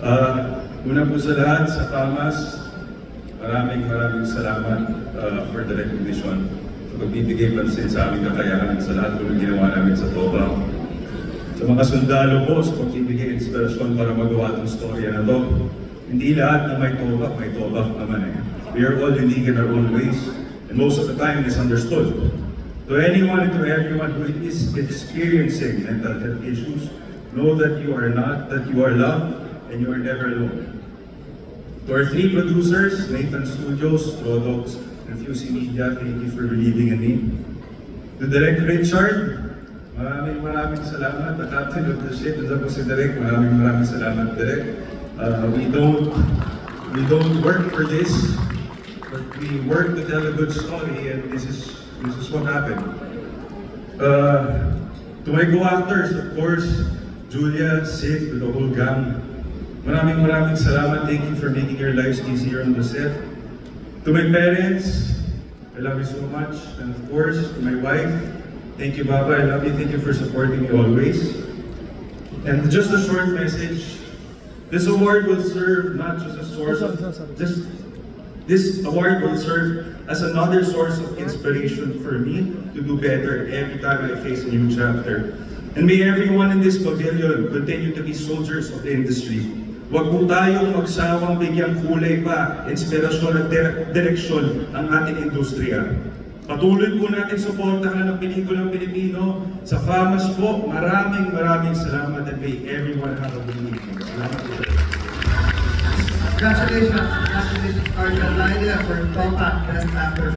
Una po sa lahat, sa FAMAS, maraming salamat for the recognition. Sa pagbibigay pansin sa aming kakayahan sa lahat po ng ginawa namin sa TOBA. Sa mga sundalo po, sa pagbibigay inspirasyon para magawa itong storya na to. Hindi lahat na may TOBA naman eh. We are all unique in our own ways, and most of the time misunderstood. To anyone and to everyone who is experiencing mental health issues, know that you are loved, and you are never alone. To our three producers, Nathan Studios, Rodox, and Fusey Media, thank you for believing in me. To Direk Richard, maraming salamat. The captain of the ship, po si Direk, maraming salamat, Direk. We don't work for this, but we work to tell a good story, and this is what happened. To my co-actors, of course, Julia, Sid, to the whole gang, maraming salamat. Thank you for making your lives easier on the set. To my parents, I love you so much. And of course, to my wife, thank you, Baba, I love you. Thank you for supporting me always. And just a short message. This award will serve not just a source of... This award will serve as another source of inspiration for me to do better every time I face a new chapter. And may everyone in this pavilion continue to be soldiers of the industry. Huwag po tayong magsawang bigyang kulay pa, inspirasyon at direksyon ang ating industriya. Patuloy po natin suportahan ang pelikulang Pilipino. Sa FAMAS po, maraming salamat, and may everyone have a good evening. Salamat po. Congratulations, Arjan Laila for TOPA Best Actor.